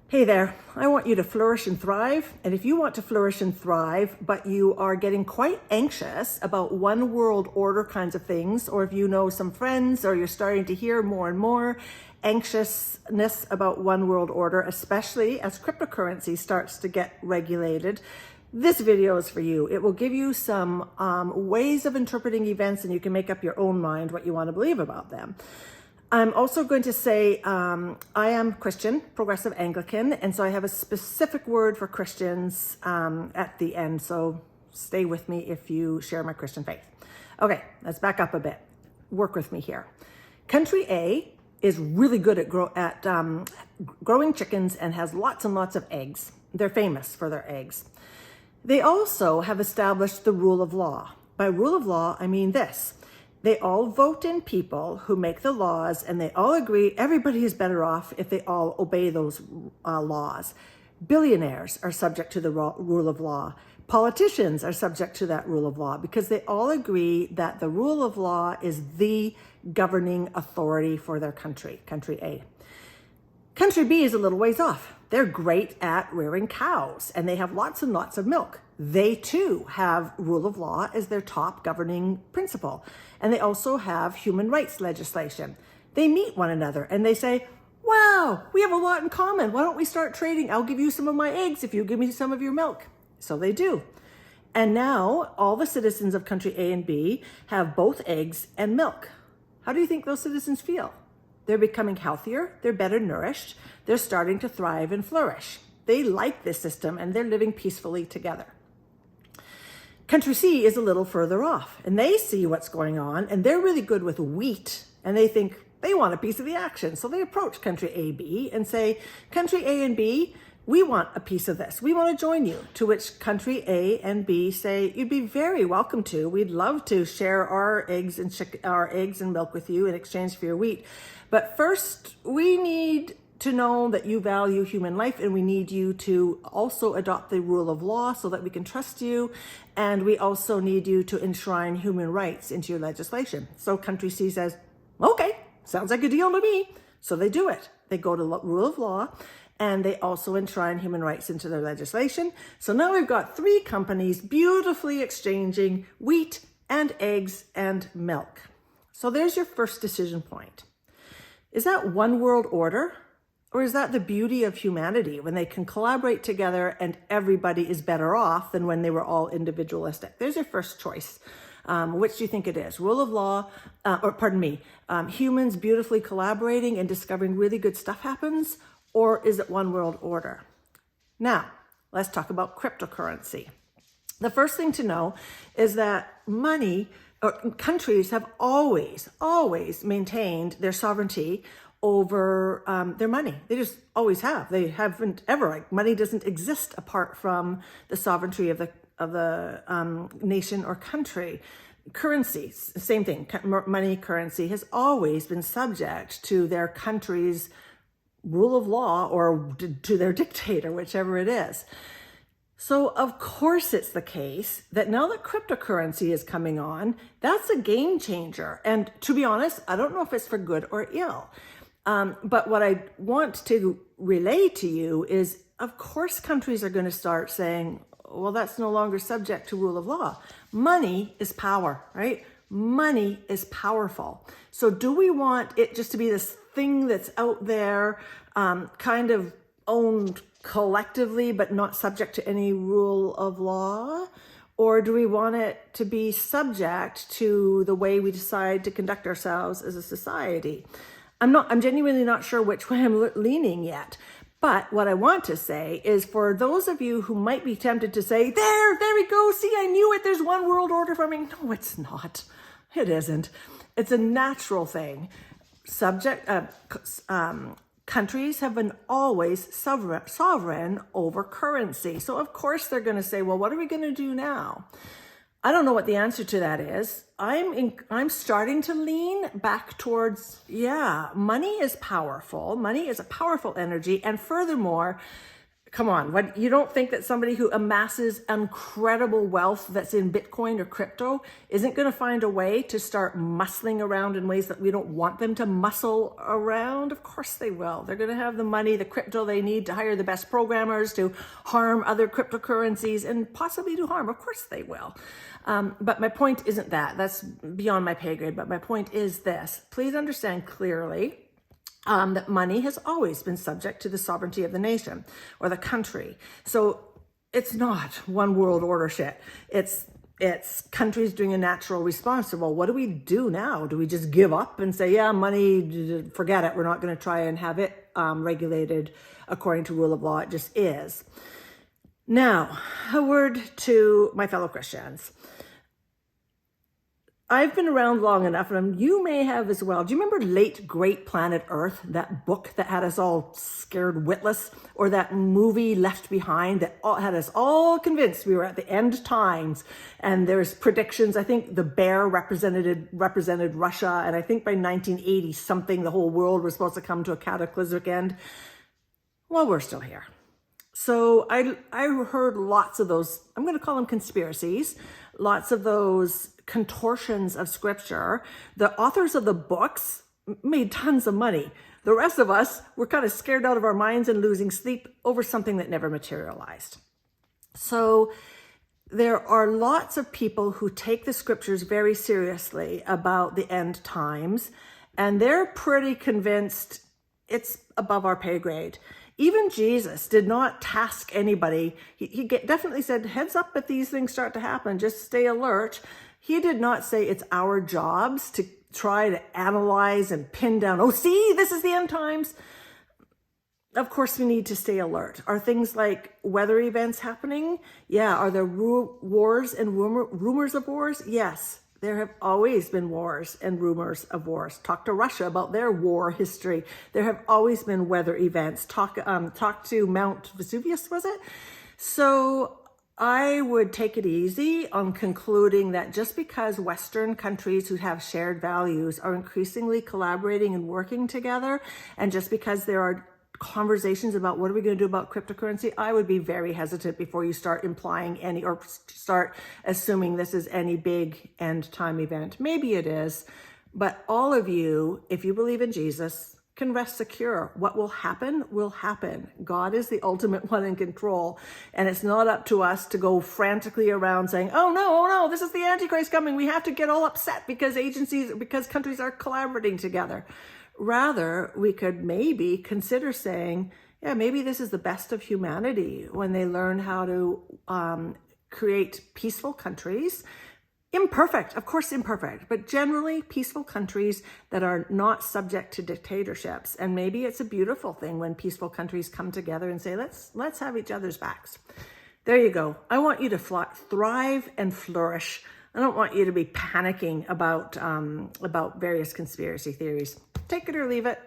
Hey there, I want you to flourish and thrive. And if you want to flourish and thrive, but you are getting quite anxious about one world order kinds of things, or if you know some friends or you're starting to hear more and more anxiousness about one world order, especially as cryptocurrency starts to get regulated, this video is for you. It will give you some ways of interpreting events, and you can make up your own mind what you want to believe about them. I'm also going to say I am Christian, progressive Anglican, and so I have a specific word for Christians at the end, so stay with me if you share my Christian faith. Okay, let's back up a bit. Work with me here. Country A is really good at growing chickens and has lots and lots of eggs. They're famous for their eggs. They also have established the rule of law. By rule of law, I mean this. They all vote in people who make the laws, and they all agree everybody is better off if they all obey those laws. Billionaires are subject to the rule of law. Politicians are subject to that rule of law because they all agree that the rule of law is the governing authority for their country, country A. Country B is a little ways off. They're great at rearing cows, and they have lots and lots of milk. They too have rule of law as their top governing principle. And they also have human rights legislation. They meet one another and they say, wow, we have a lot in common. Why don't we start trading? I'll give you some of my eggs if you give me some of your milk. So they do. And now all the citizens of country A and B have both eggs and milk. How do you think those citizens feel? They're becoming healthier, they're better nourished, they're starting to thrive and flourish. They like this system and they're living peacefully together. Country C is a little further off, and they see what's going on, and they're really good with wheat, and they think they want a piece of the action. So they approach country A, B and say, country A and B, we want a piece of this. We want to join you. To which country A and B say, you'd be very welcome to. We'd love to share our eggs and milk with you in exchange for your wheat. But first, we need to know that you value human life, and we need you to also adopt the rule of law so that we can trust you. And we also need you to enshrine human rights into your legislation. So country C says, okay, sounds like a deal to me. So they do it. They go to rule of law, and they also enshrine human rights into their legislation. So now we've got three companies beautifully exchanging wheat and eggs and milk. So there's your first decision point. Is that one world order? Or is that the beauty of humanity when they can collaborate together and everybody is better off than when they were all individualistic? There's your first choice. Which do you think it is? Rule of law, humans beautifully collaborating and discovering really good stuff happens? Or is it one world order? Now, let's talk about cryptocurrency. The first thing to know is that countries have always maintained their sovereignty over their money. They just always have. They haven't ever. Money doesn't exist apart from the sovereignty of the nation or country. Currency, same thing. Money, currency has always been subject to their country's rule of law or to their dictator, whichever it is. So of course it's the case that now that cryptocurrency is coming on, that's a game changer. And to be honest, I don't know if it's for good or ill. But what I want to relay to you is, of course, countries are going to start saying, well, that's no longer subject to rule of law. Money is power, right? Money is powerful. So do we want it just to be this thing that's out there, kind of owned collectively, but not subject to any rule of law? Or do we want it to be subject to the way we decide to conduct ourselves as a society? I'm genuinely not sure which way I'm leaning yet. But what I want to say is, for those of you who might be tempted to say, there we go, see, I knew it, there's one world order for me. No, it's not. It isn't. It's a natural thing. Countries have been always sovereign over currency. So of course they're going to say, well, what are we going to do now? I don't know what the answer to that is. I'm starting to lean back towards, money is powerful. Money is a powerful energy. And furthermore, Come on, what, you don't think that somebody who amasses incredible wealth that's in Bitcoin or crypto isn't going to find a way to start muscling around in ways that we don't want them to muscle around? Of course they will. They're going to have the money, the crypto they need to hire the best programmers to harm other cryptocurrencies and possibly do harm. Of course they will. But my point isn't that. That's beyond my pay grade. But my point is this. Please understand clearly that money has always been subject to the sovereignty of the nation or the country. So it's not one world order shit. It's countries doing a natural response to, well, what do we do now? Do we just give up and say, yeah, money, forget it. We're not going to try and have it regulated according to rule of law. It just is. Now, a word to my fellow Christians. I've been around long enough, and you may have as well. Do you remember Late Great Planet Earth, that book that had us all scared witless, or that movie Left Behind that had us all convinced we were at the end times? And there's predictions. I think the bear represented Russia, and I think by 1980 something, the whole world was supposed to come to a cataclysmic end. Well, we're still here. So I heard lots of those, I'm going to call them conspiracies, lots of those contortions of scripture. The authors of the books made tons of money. The rest of us were kind of scared out of our minds and losing sleep over something that never materialized. So there are lots of people who take the scriptures very seriously about the end times, and they're pretty convinced it's above our pay grade. Even Jesus did not task anybody. He definitely said, heads up if these things start to happen, just stay alert. He did not say it's our jobs to try to analyze and pin down, oh, see, this is the end times. Of course, we need to stay alert. Are things like weather events happening? Yeah. Are there wars and rumors of wars? Yes. There have always been wars and rumors of wars. Talk to Russia about their war history. There have always been weather events. Talk to Mount Vesuvius, was it? So I would take it easy on concluding that just because Western countries who have shared values are increasingly collaborating and working together, and just because there are conversations about what are we going to do about cryptocurrency, I would be very hesitant before you start implying any or start assuming this is any big end time event. Maybe it is, but all of you, if you believe in Jesus, can rest secure. What will happen will happen. God is the ultimate one in control, and it's not up to us to go frantically around saying, oh no, this is the Antichrist coming. We have to get all upset because countries are collaborating together. Rather, we could maybe consider saying, yeah, maybe this is the best of humanity when they learn how to create peaceful countries. Imperfect, of course imperfect, but generally peaceful countries that are not subject to dictatorships. And maybe it's a beautiful thing when peaceful countries come together and say, let's have each other's backs. There you go. I want you to thrive and flourish. I don't want you to be panicking about various conspiracy theories. Take it or leave it.